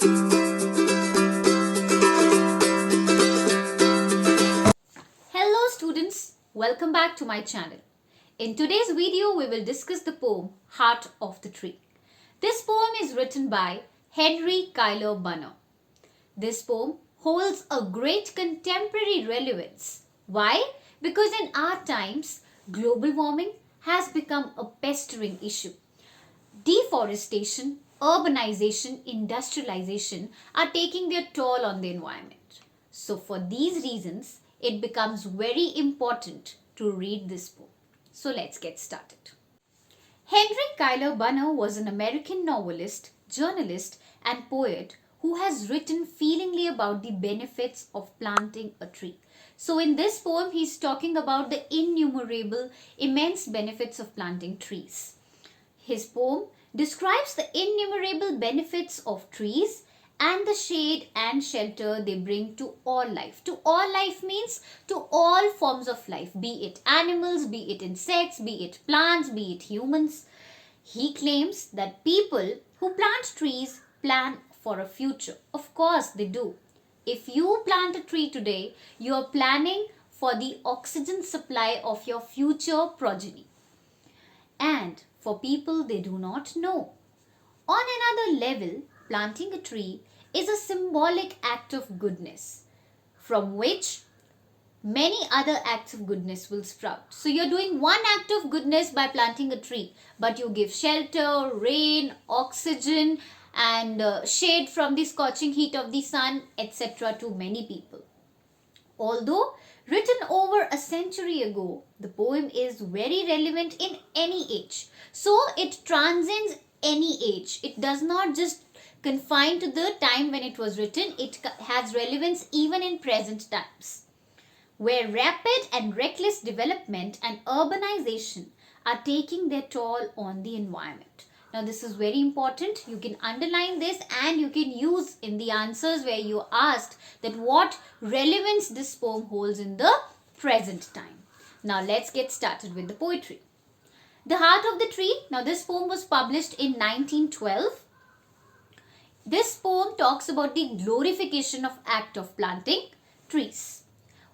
Hello students, welcome back to my channel. In today's video, we will discuss the poem Heart of the Tree. This poem is written by Henry Cuyler Bunner. This poem holds a great contemporary relevance. Why? Because in our times, global warming has become a pestering issue. Deforestation, urbanization, industrialization are taking their toll on the environment. So for these reasons, it becomes very important to read this poem. So let's get started. Henry Cuyler Bunner was an American novelist, journalist, and poet who has written feelingly about the benefits of planting a tree. So in this poem, he's talking about the innumerable, immense benefits of planting trees. His poem describes the innumerable benefits of trees and the shade and shelter they bring to all life. To all life means to all forms of life, be it animals, be it insects, be it plants, be it humans. He claims that people who plant trees plan for a future. Of course they do. If you plant a tree today, you are planning for the oxygen supply of your future progeny. And for people they do not know. On another level, planting a tree is a symbolic act of goodness from which many other acts of goodness will sprout. So you're doing one act of goodness by planting a tree, but you give shelter, rain, oxygen, and shade from the scorching heat of the sun, etc. to many people. Although written over a century ago, the poem is very relevant in any age. So it transcends any age. It does not just confine to the time when it was written. It has relevance even in present times, where rapid and reckless development and urbanization are taking their toll on the environment. Now this is very important. You can underline this and you can use in the answers where you asked that what relevance this poem holds in the present time. Now let's get started with the poetry. The Heart of the Tree. Now this poem was published in 1912. This poem talks about the glorification of act of planting trees.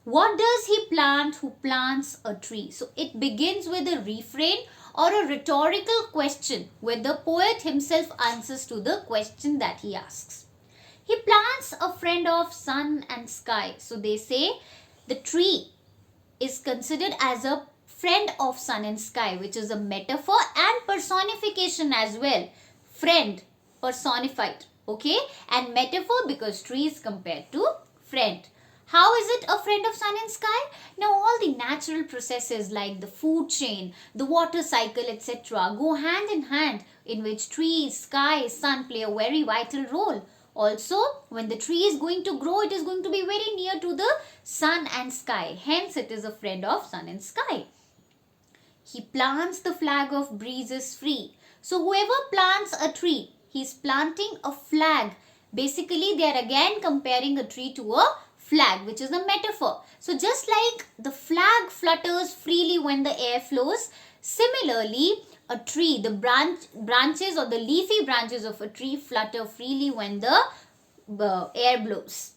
What does he plant who plants a tree? So it begins with a refrain or a rhetorical question where the poet himself answers to the question that he asks. He plants a friend of sun and sky. So they say the tree is considered as a friend of sun and sky, which is a metaphor and personification as well. Friend, personified, okay? And metaphor because tree is compared to friend. How is it a friend of sun and sky? Now all the natural processes like the food chain, the water cycle, etc. go hand in hand, in which trees, sky, sun play a very vital role. Also, when the tree is going to grow, it is going to be very near to the sun and sky. Hence, it is a friend of sun and sky. He plants the flag of breezes free. So whoever plants a tree, he is planting a flag. Basically, they are again comparing a tree to a flag, which is a metaphor. So just like the flag flutters freely when the air flows, similarly a tree, the branches or the leafy branches of a tree flutter freely when the air blows.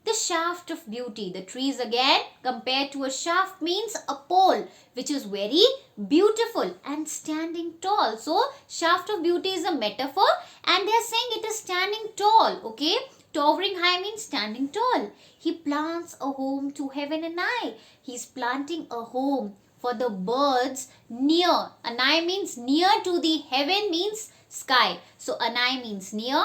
The shaft of beauty. The trees again compared to a shaft means a pole which is very beautiful and standing tall. So shaft of beauty is a metaphor and they are saying it is standing tall. Okay. Towering high means standing tall. He plants a home to heaven and I. He's planting a home for the birds near. Anai means near to the heaven means sky. So anai means near.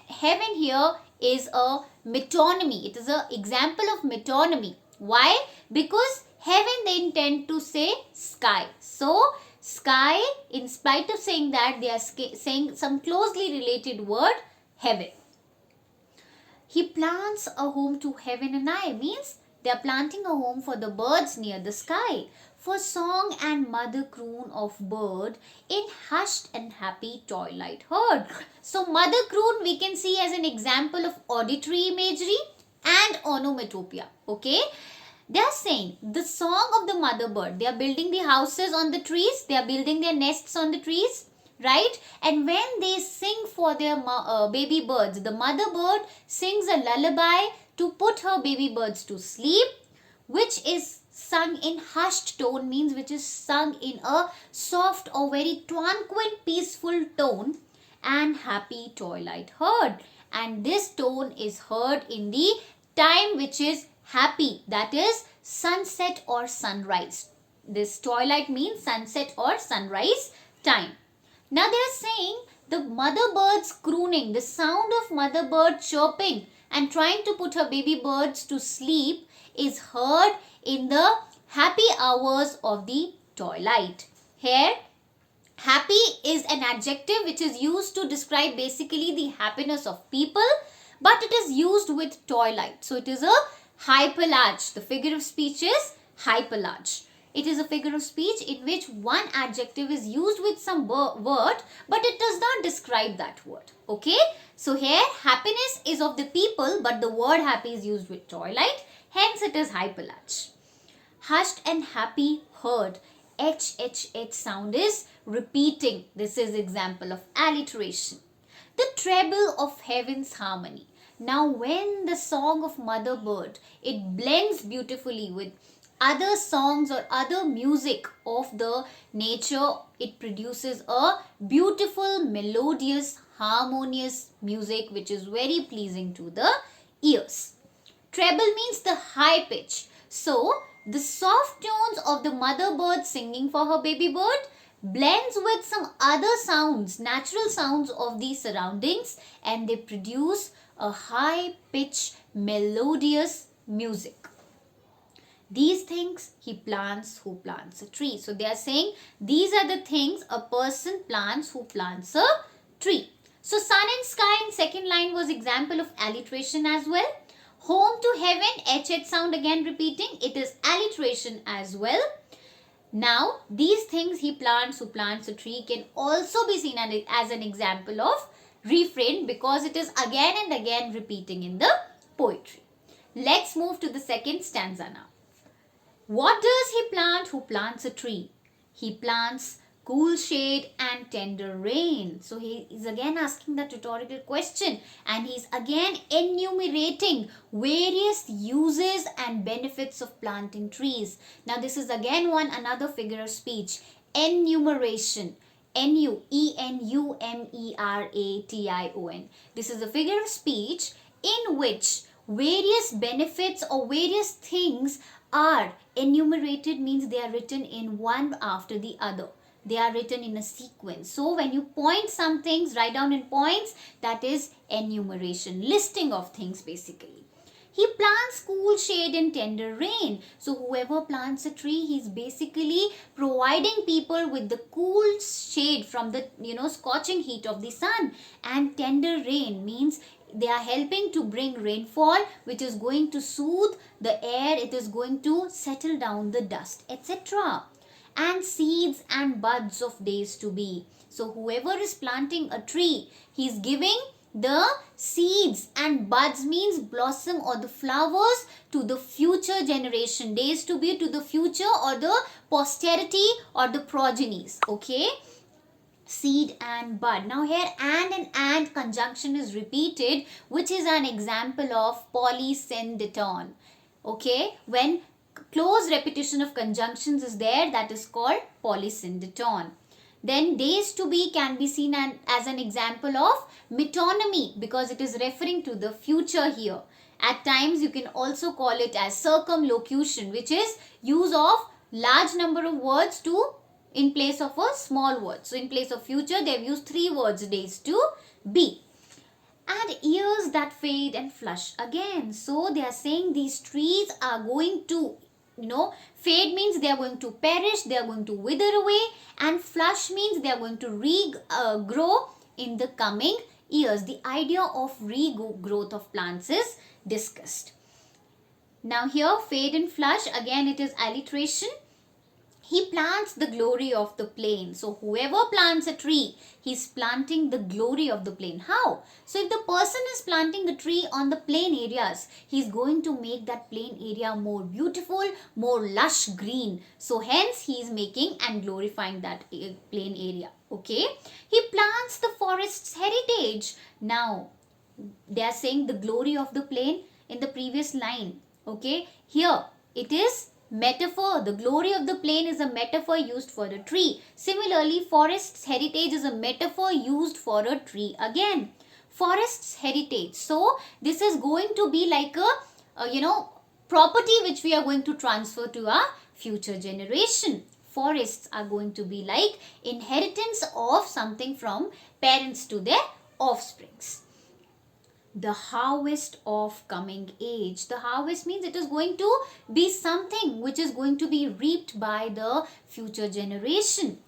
Heaven here is a metonymy. It is an example of metonymy. Why? Because heaven they intend to say sky. So sky, in spite of saying that, they are saying some closely related word, heaven. He plants a home to heaven and I means they are planting a home for the birds near the sky. For song and mother croon of bird in hushed and happy twilight heard. So mother croon we can see as an example of auditory imagery and onomatopoeia. Okay. They are saying the song of the mother bird. They are building the houses on the trees. They are building their nests on the trees. right? And when they sing for their baby birds, the mother bird sings a lullaby to put her baby birds to sleep, which is sung in hushed tone, means which is sung in a soft or very tranquil, peaceful tone, and happy twilight heard. And this tone is heard in the time which is happy, that is sunset or sunrise. This twilight means sunset or sunrise time. Now they are saying the mother bird's crooning, the sound of mother bird chirping and trying to put her baby birds to sleep is heard in the happy hours of the twilight. Here, happy is an adjective which is used to describe basically the happiness of people, but it is used with twilight. So it is a hyperlarge. The figure of speech is hyperlarge. It is a figure of speech in which one adjective is used with some word, but it does not describe that word. Okay? So here, happiness is of the people, but the word happy is used with twilight. Hence, it is hyperlarge. Hushed and happy heard. H sound is repeating. This is example of alliteration. The treble of heaven's harmony. Now, when the song of mother bird, it blends beautifully with other songs or other music of the nature, it produces a beautiful, melodious, harmonious music which is very pleasing to the ears. Treble means the high pitch. So, the soft tones of the mother bird singing for her baby bird blends with some other sounds, natural sounds of the surroundings, and they produce a high pitch, melodious music. These things he plants who plants a tree. So they are saying these are the things a person plants who plants a tree. So sun and sky in second line was example of alliteration as well. Home to heaven, H sound again repeating. It is alliteration as well. Now these things he plants who plants a tree can also be seen as an example of refrain because it is again and again repeating in the poetry. Let's move to the second stanza now. What does he plant who plants a tree? He plants cool shade and tender rain. So he is again asking the rhetorical question and he is again enumerating various uses and benefits of planting trees. Now this is again another figure of speech. Enumeration. Enumeration. This is a figure of speech in which various benefits or various things are enumerated, means they are written in one after the other. They are written in a sequence. So when you point some things, write down in points, that is enumeration, listing of things basically. He plants cool shade and tender rain. So whoever plants a tree, he's basically providing people with the cool shade from the scorching heat of the sun. And tender rain means they are helping to bring rainfall which is going to soothe the air, it is going to settle down the dust, etc. And seeds and buds of days to be. So whoever is planting a tree, he is giving the seeds and buds means blossom or the flowers to the future generation, days to be to the future or the posterity or the progenies. Okay. Seed and bud. Now here and conjunction is repeated, which is an example of polysyndeton. Okay, when close repetition of conjunctions is there, that is called polysyndeton. Then days to be can be seen as an example of metonymy because it is referring to the future here. At times you can also call it as circumlocution, which is use of large number of words to in place of a small word. So in place of future, they have used 3 words, days to be. And years that fade and flush again. So they are saying these trees are going to, fade means they are going to perish, they are going to wither away, and flush means they are going to regrow in the coming years. The idea of regrowth of plants is discussed. Now here, fade and flush, again it is alliteration. He plants the glory of the plain. So whoever plants a tree, he's planting the glory of the plain. How? So if the person is planting a tree on the plain areas, he's going to make that plain area more beautiful, more lush green. So hence he is making and glorifying that plain area. Okay. He plants the forest's heritage. Now they are saying the glory of the plain in the previous line. Okay. Here it is metaphor. The glory of the plain is a metaphor used for a tree. Similarly, forest's heritage is a metaphor used for a tree again. Forest's heritage. So this is going to be like a property which we are going to transfer to our future generation. Forests are going to be like inheritance of something from parents to their offsprings. The harvest of coming age. The harvest means it is going to be something which is going to be reaped by the future generation.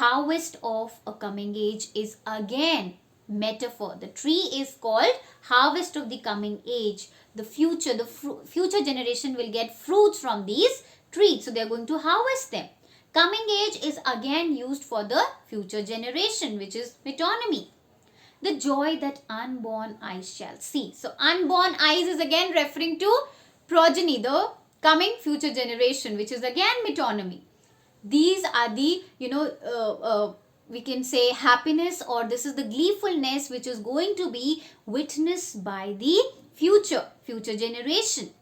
Harvest of a coming age is again metaphor. The tree is called harvest of the coming age. The future generation will get fruits from these trees. So they are going to harvest them. Coming age is again used for the future generation, which is metonymy. The joy that unborn eyes shall see. So unborn eyes is again referring to progeny, the coming future generation, which is again metonymy. These are the, we can say happiness, or this is the gleefulness which is going to be witnessed by the future generation.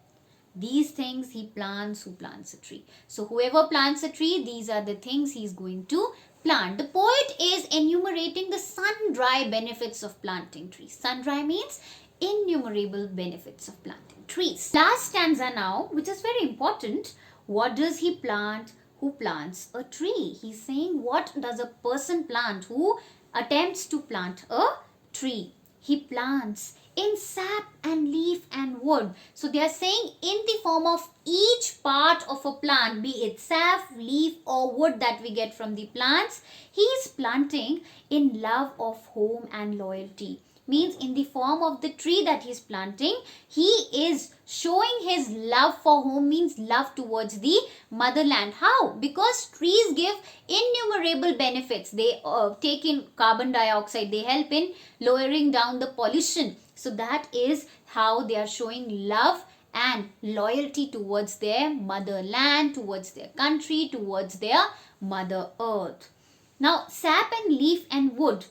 These things he plants who plants a tree. So whoever plants a tree, these are the things he is going to plant. The poet is enumerating the sundry benefits of planting trees. Sundry means innumerable benefits of planting trees. Last stanza now, which is very important. What does he plant who plants a tree? He's saying, what does a person plant who attempts to plant a tree? He plants in sap and leaf and wood. So they are saying in the form of each part of a plant, be it sap, leaf or wood that we get from the plants, he is planting in love of home and loyalty. Means in the form of the tree that he is planting, he is showing his love for home, means love towards the motherland. How? Because trees give innumerable benefits. They take in carbon dioxide. They help in lowering down the pollution. So that is how they are showing love and loyalty towards their motherland, towards their country, towards their mother earth. Now, sap and leaf and wood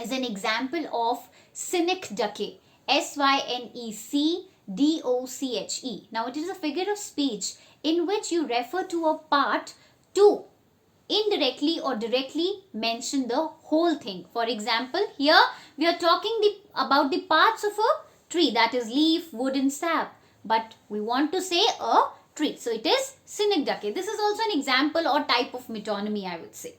is an example of synecdoche. synecdoche. Now, it is a figure of speech in which you refer to a part to indirectly or directly mention the whole thing. For example, here we are talking about the parts of a tree, that is leaf, wood and sap. But we want to say a tree. So it is synecdoche. This is also an example or type of metonymy, I would say.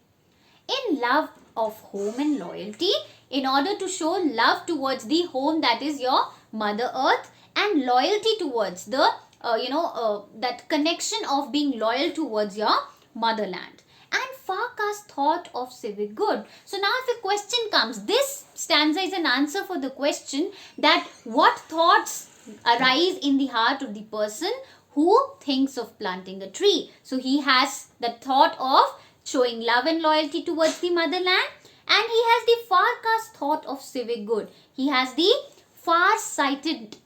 In love of home and loyalty, in order to show love towards the home, that is your mother earth, and loyalty towards the that connection of being loyal towards your motherland, and forecast thought of civic good. So now if a question comes, this stanza is an answer for the question that what thoughts arise in the heart of the person who thinks of planting a tree. So he has the thought of showing love and loyalty towards the motherland, and he has the forecast thought of civic good. He has the far-sighted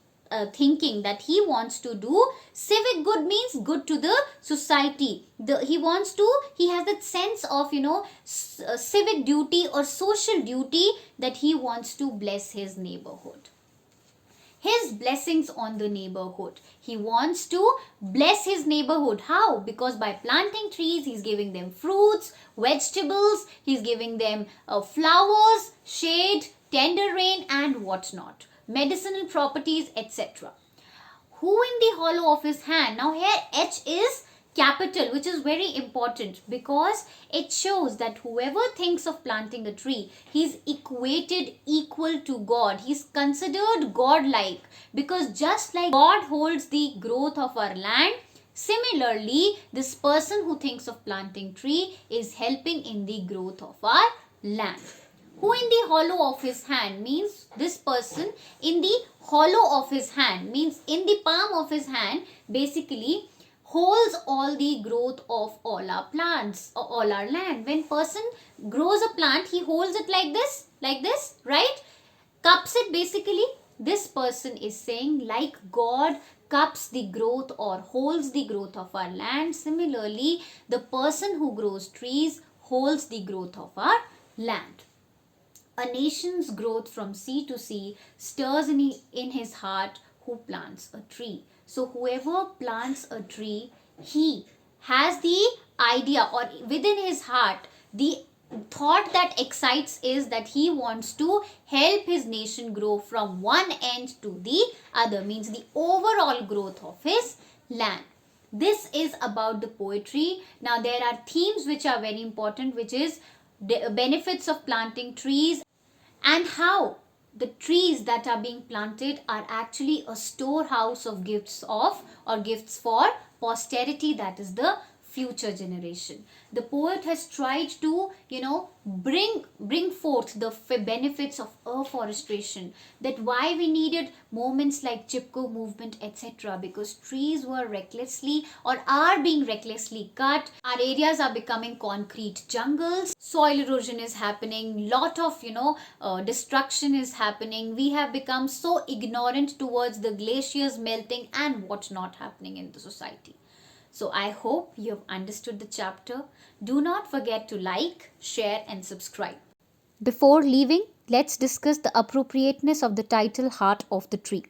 thinking that he wants to do. Civic good means good to the society. He has that sense of civic duty or social duty, that he wants to bless his neighborhood. His blessings on the neighborhood. He wants to bless his neighborhood. How? Because by planting trees, he's giving them fruits, vegetables, he's giving them flowers, shade, tender rain and whatnot, medicinal properties, etc. Who in the hollow of his hand? Now here H is capital, which is very important because it shows that whoever thinks of planting a tree, he's equal to God. He's considered God-like, because just like God holds the growth of our land, similarly this person who thinks of planting tree is helping in the growth of our land. Who in the hollow of his hand means this person in the hollow of his hand, means in the palm of his hand. Basically holds all the growth of all our plants or all our land. When person grows a plant, he holds it like this, right? Cups it basically. This person is saying, like God cups the growth or holds the growth of our land, similarly, the person who grows trees holds the growth of our land. A nation's growth from sea to sea stirs in his heart who plants a tree. So, whoever plants a tree, he has the idea, or within his heart, the thought that excites is that he wants to help his nation grow from one end to the other, means the overall growth of his land. This is about the poetry. Now, there are themes which are very important, which is the benefits of planting trees and how the trees that are being planted are actually a storehouse of gifts for posterity, that is the future generation. The poet has tried to bring forth the benefits of afforestation, that why we needed movements like chipko movement, etc., because trees were recklessly or are being recklessly cut. Our areas are becoming concrete jungles, soil erosion is happening, lot of destruction is happening. We have become so ignorant towards the glaciers melting and what's not happening in the society. So I hope you have understood the chapter. Do not forget to like, share and subscribe. Before leaving, let's discuss the appropriateness of the title Heart of the Tree.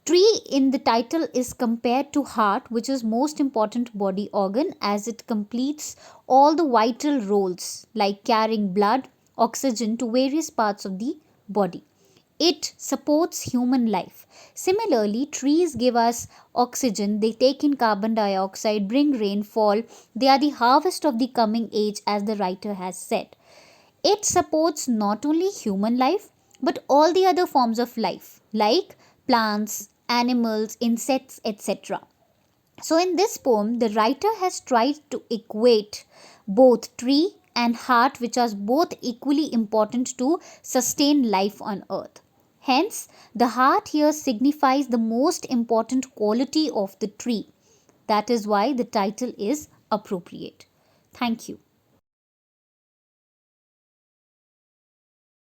Tree in the title is compared to heart, which is most important body organ, as it completes all the vital roles like carrying blood, oxygen to various parts of the body. It supports human life. Similarly, trees give us oxygen, they take in carbon dioxide, bring rainfall. They are the harvest of the coming age, as the writer has said. It supports not only human life but all the other forms of life like plants, animals, insects, etc. So, in this poem, the writer has tried to equate both tree and heart, which are both equally important to sustain life on earth. Hence, the heart here signifies the most important quality of the tree. That is why the title is appropriate. Thank you.